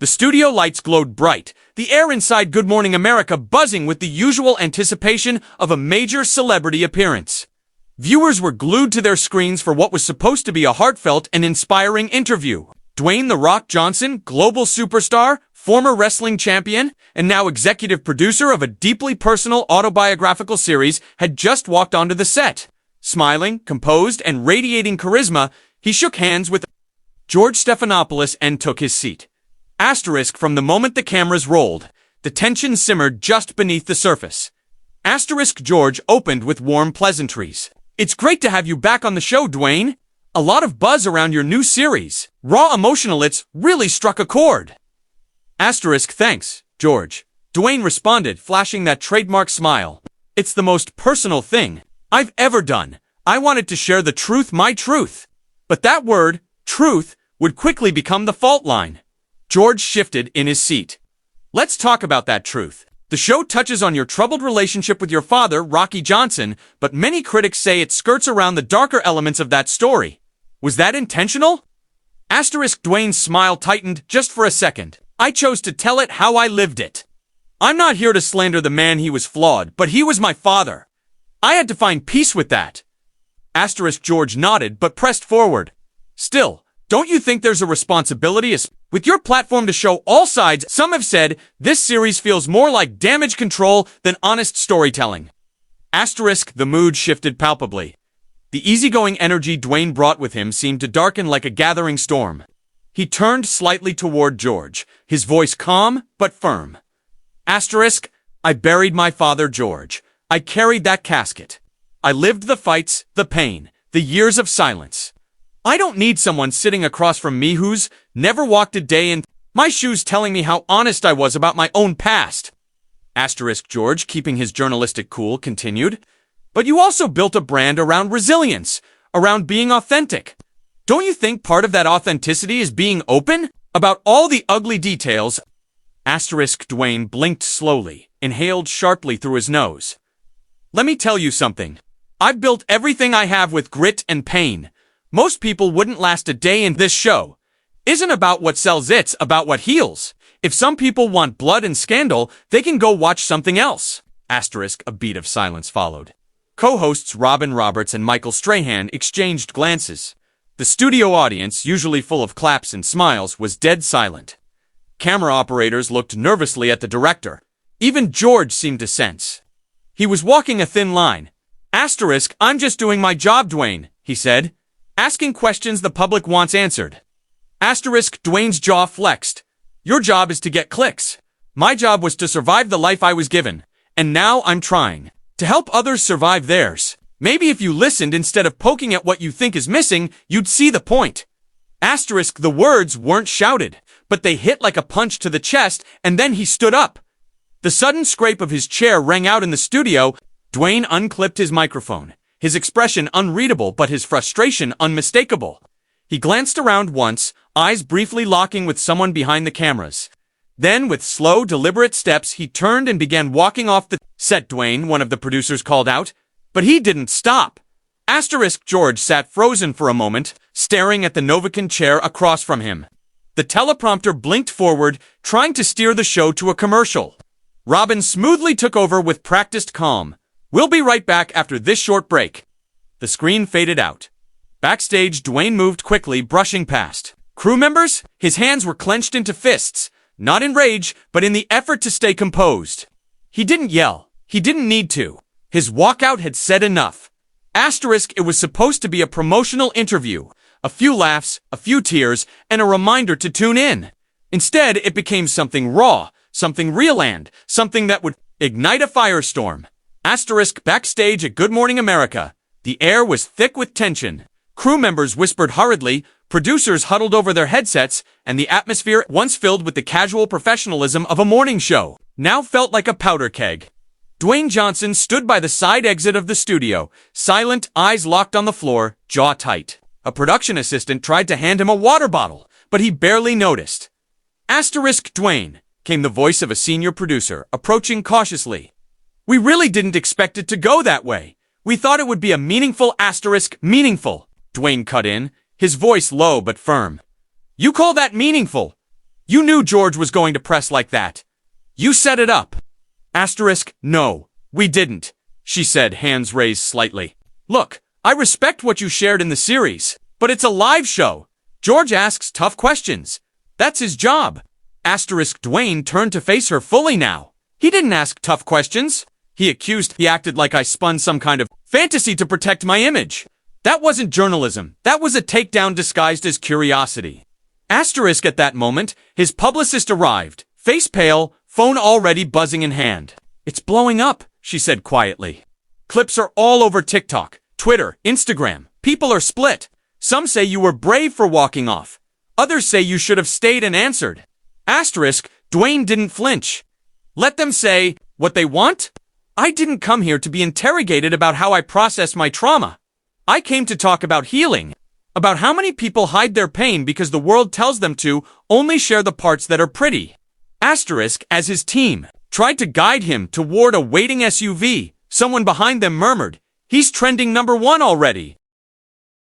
The studio lights glowed bright, the air inside Good Morning America buzzing with the usual anticipation of a major celebrity appearance. Viewers were glued to their screens for what was supposed to be a heartfelt and inspiring interview. Dwayne "The Rock" Johnson, global superstar, former wrestling champion, and now executive producer of a deeply personal autobiographical series, had just walked onto the set. Smiling, composed, and radiating charisma, he shook hands with George Stephanopoulos and took his seat. Asterisk from the moment the cameras rolled, the tension simmered just beneath the surface. Asterisk George opened with warm pleasantries. "It's great to have you back on the show, Dwayne. A lot of buzz around your new series. Raw emotional, it's really struck a chord." Asterisk thanks, George. Dwayne responded, flashing that trademark smile. "It's the most personal thing I've ever done. I wanted to share the truth, my truth." But that word, truth, would quickly become the fault line. George shifted in his seat. "Let's talk about that truth. The show touches on your troubled relationship with your father, Rocky Johnson, but many critics say it skirts around the darker elements of that story. Was that intentional?" Asterisk Dwayne's smile tightened just for a second. "I chose to tell it how I lived it. I'm not here to slander the man. He was flawed, but he was my father. I had to find peace with that." Asterisk George nodded but pressed forward. "Still, don't you think there's a responsibility with your platform to show all sides? Some have said this series feels more like damage control than honest storytelling." Asterisk the mood shifted palpably. The easygoing energy Dwayne brought with him seemed to darken like a gathering storm. He turned slightly toward George, his voice calm but firm. Asterisk, "I buried my father, George. I carried that casket. I lived the fights, the pain, the years of silence. I don't need someone sitting across from me who's never walked a day in my shoes telling me how honest I was about my own past." Asterisk George, keeping his journalistic cool, continued, "But you also built a brand around resilience, around being authentic. Don't you think part of that authenticity is being open about all the ugly details?" Asterisk Dwayne blinked slowly, inhaled sharply through his nose. "Let me tell you something. I've built everything I have with grit and pain. Most people wouldn't last a day in this show. Isn't about what sells, it's about what heals. If some people want blood and scandal, they can go watch something else." Asterisk a beat of silence followed. Co-hosts Robin Roberts and Michael Strahan exchanged glances. The studio audience, usually full of claps and smiles, was dead silent. Camera operators looked nervously at the director. Even George seemed to sense. He was walking a thin line. Asterisk, "I'm just doing my job, Dwayne," he said. "Asking questions the public wants answered." Asterisk Dwayne's jaw flexed. "Your job is to get clicks. My job was to survive the life I was given. And now I'm trying to help others survive theirs. Maybe if you listened instead of poking at what you think is missing, you'd see the point." Asterisk the words weren't shouted, but they hit like a punch to the chest, and then he stood up. The sudden scrape of his chair rang out in the studio. Dwayne unclipped his microphone, his expression unreadable but his frustration unmistakable. He glanced around once, eyes briefly locking with someone behind the cameras. Then, with slow, deliberate steps, he turned and began walking off the set. "Dwayne," one of the producers called out. But he didn't stop. Asterisk George sat frozen for a moment, staring at the Novocaine chair across from him. The teleprompter blinked forward, trying to steer the show to a commercial. Robin smoothly took over with practiced calm. "We'll be right back after this short break." The screen faded out. Backstage, Dwayne moved quickly, brushing past crew members. His hands were clenched into fists, not in rage, but in the effort to stay composed. He didn't yell. He didn't need to. His walkout had said enough. Asterisk, it was supposed to be a promotional interview. A few laughs, a few tears, and a reminder to tune in. Instead, it became something raw, something real, and something that would ignite a firestorm. Asterisk backstage at Good Morning America. The air was thick with tension. Crew members whispered hurriedly, producers huddled over their headsets, and the atmosphere, once filled with the casual professionalism of a morning show, now felt like a powder keg. Dwayne Johnson stood by the side exit of the studio, silent, eyes locked on the floor, jaw tight. A production assistant tried to hand him a water bottle, but he barely noticed. Asterisk Dwayne, came the voice of a senior producer, approaching cautiously. "We really didn't expect it to go that way. We thought it would be a meaningful asterisk meaningful," Dwayne cut in, his voice low but firm. "You call that meaningful? You knew George was going to press like that. You set it up. Asterisk, no, we didn't, she said, hands raised slightly. Look, I respect what you shared in the series, but it's a live show. George asks tough questions. That's his job. Asterisk, Dwayne turned to face her fully now. He didn't ask tough questions. He acted like I spun some kind of fantasy to protect my image. That wasn't journalism. That was a takedown disguised as curiosity. Asterisk, at that moment, his publicist arrived, face pale, phone already buzzing in hand. It's blowing up, she said quietly. Clips are all over TikTok, Twitter, Instagram. People are split. Some say you were brave for walking off. Others say you should have stayed and answered. Asterisk, Dwayne didn't flinch. Let them say what they want. I didn't come here to be interrogated about how I process my trauma. I came to talk about healing, about how many people hide their pain because the world tells them to only share the parts that are pretty. Asterisk, as his team tried to guide him toward a waiting SUV, someone behind them murmured, "He's trending #1 already."